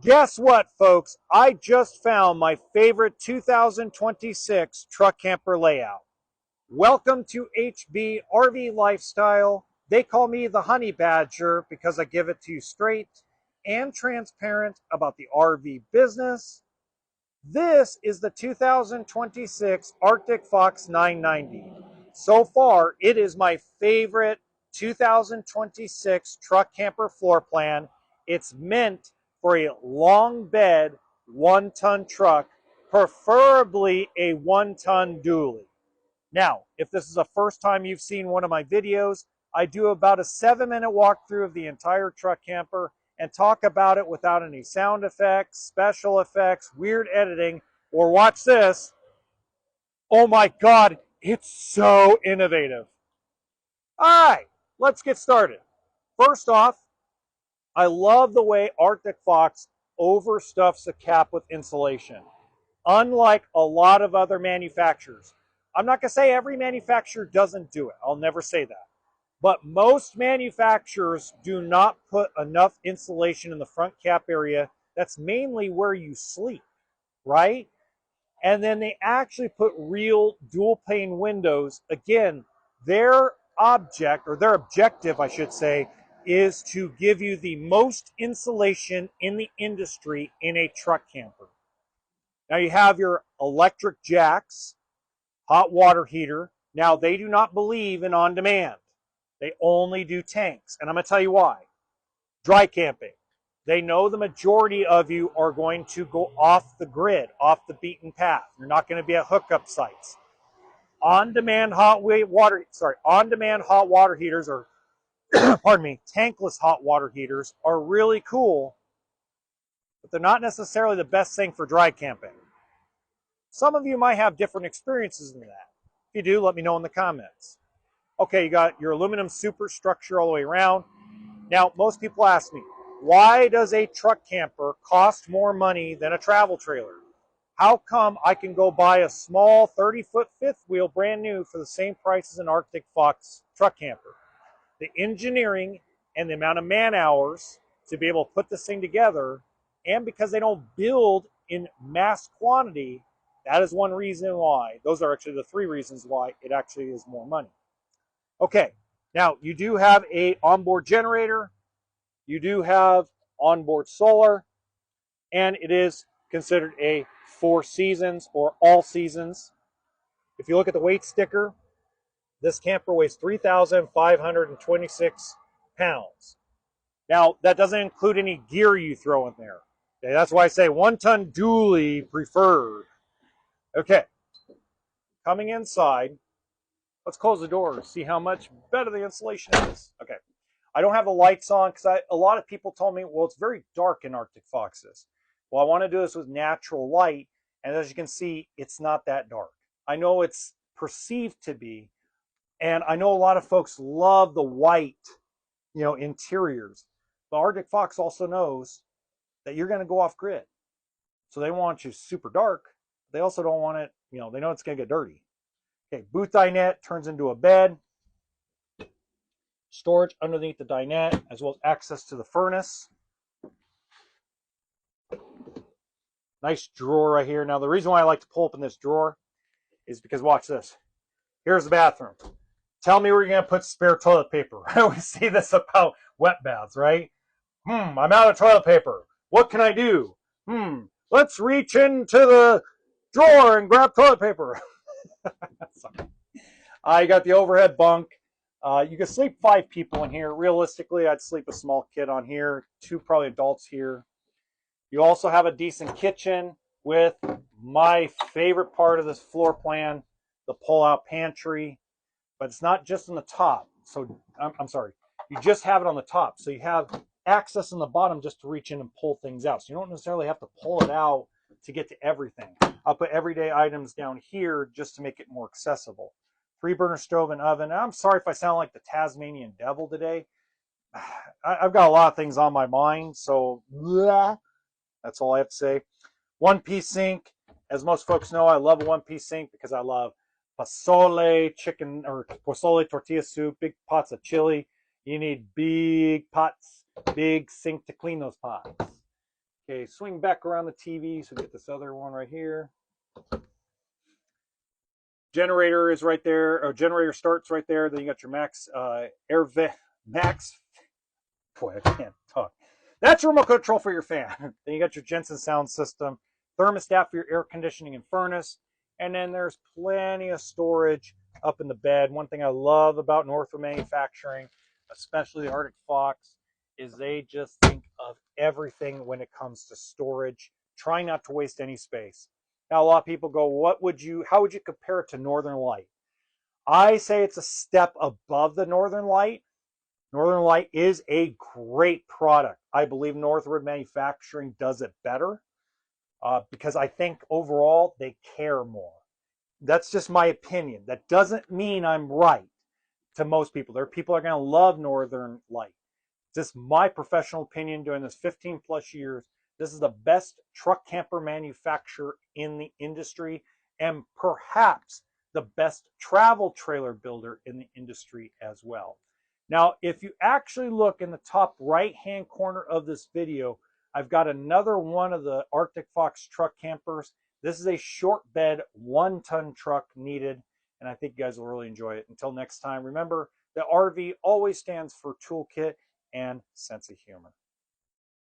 Guess what, folks? I just found my favorite 2026 truck camper layout. Welcome to HB RV Lifestyle. They call me the Honey Badger because I give it to you straight and transparent about the RV business. This is the 2026 Arctic Fox 990. So far, it is my favorite 2026 truck camper floor plan. It's meant for a long bed, 1-ton truck, preferably a 1-ton dually. Now, if this is the first time you've seen one of my videos, I do about a 7-minute walkthrough of the entire truck camper and talk about it without any sound effects, special effects, weird editing, or watch this. Oh my God, it's so innovative. All right, let's get started. First off, I love the way Arctic Fox overstuffs the cap with insulation. Unlike a lot of other manufacturers. I'm not going to say every manufacturer doesn't do it. I'll never say that. But most manufacturers do not put enough insulation in the front cap area. That's mainly where you sleep, right? And then they actually put real dual pane windows. Again, their objective, I should say, is to give you the most insulation in the industry in a truck camper. Now you have your electric jacks, hot water heater. Now they do not believe in on demand. They only do tanks. And I'm going to tell you why. Dry camping. They know the majority of you are going to go off the grid, off the beaten path. You're not going to be at hookup sites. On-demand hot water heaters or pardon me, tankless hot water heaters are really cool, but they're not necessarily the best thing for dry camping. Some of you might have different experiences in that. If you do, let me know in the comments. Okay, you got your aluminum superstructure all the way around. Now, most people ask me, why does a truck camper cost more money than a travel trailer? How come I can go buy a small 30-foot fifth wheel brand new for the same price as an Arctic Fox truck camper? The engineering and the amount of man hours to be able to put this thing together, and because they don't build in mass quantity, that is one reason why. Those are actually the three reasons why it actually is more money. Okay, now you do have a onboard generator, you do have onboard solar, and it is considered a 4 seasons or all seasons. If you look at the weight sticker, this camper weighs 3,526 pounds. Now, that doesn't include any gear you throw in there. Okay, that's why I say 1-ton dually preferred. Okay, coming inside, let's close the door and see how much better the insulation is. Okay, I don't have the lights on because a lot of people told me, well, it's very dark in Arctic Foxes. Well, I want to do this with natural light, and as you can see, it's not that dark. I know it's perceived to be, and I know a lot of folks love the white, interiors. The Arctic Fox also knows that you're going to go off grid. So they want you super dark. They also don't want it, they know it's going to get dirty. Okay, booth dinette turns into a bed. Storage underneath the dinette, as well as access to the furnace. Nice drawer right here. Now, the reason why I like to pull open this drawer is because, watch this. Here's the bathroom. Tell me where you're going to put spare toilet paper. I always see this about wet baths, right? I'm out of toilet paper. What can I do? Let's reach into the drawer and grab toilet paper. You got the overhead bunk. You can sleep 5 people in here. Realistically, I'd sleep a small kid on here, 2 probably adults here. You also have a decent kitchen with my favorite part of this floor plan, the pull-out pantry. But it's not just on the top. So I'm sorry, you just have it on the top. So you have access on the bottom just to reach in and pull things out. So you don't necessarily have to pull it out to get to everything. I'll put everyday items down here just to make it more accessible. 3-burner stove and oven. I'm sorry if I sound like the Tasmanian devil today. I've got a lot of things on my mind, so that's all I have to say. 1-piece sink. As most folks know, I love a 1-piece sink because I love pozole chicken or pozole tortilla soup, big pots of chili. You need big pots, big sink to clean those pots. Okay, swing back around the TV so we get this other one right here. Generator is right there, or generator starts right there. Then you got your max air vent, max. Boy, I can't talk. That's your remote control for your fan. Then you got your Jensen sound system, thermostat for your air conditioning and furnace, and then there's plenty of storage up in the bed. One thing I love about Northwood Manufacturing, especially the Arctic Fox, is they just think of everything when it comes to storage, trying not to waste any space. Now, a lot of people go, how would you compare it to Northern Light? I say it's a step above the Northern Light. Northern Light is a great product. I believe Northwood Manufacturing does it better because I think overall they care more. That's just my opinion. That doesn't mean I'm right to most people. There are people that are going to love Northern Light. Just my professional opinion, doing this 15 plus years, this is the best truck camper manufacturer in the industry and perhaps the best travel trailer builder in the industry as well. Now, if you actually look in the top right-hand corner of this video, I've got another one of the Arctic Fox truck campers. This is a short bed, 1-ton truck needed, and I think you guys will really enjoy it. Until next time, remember, the RV always stands for toolkit and sense of humor.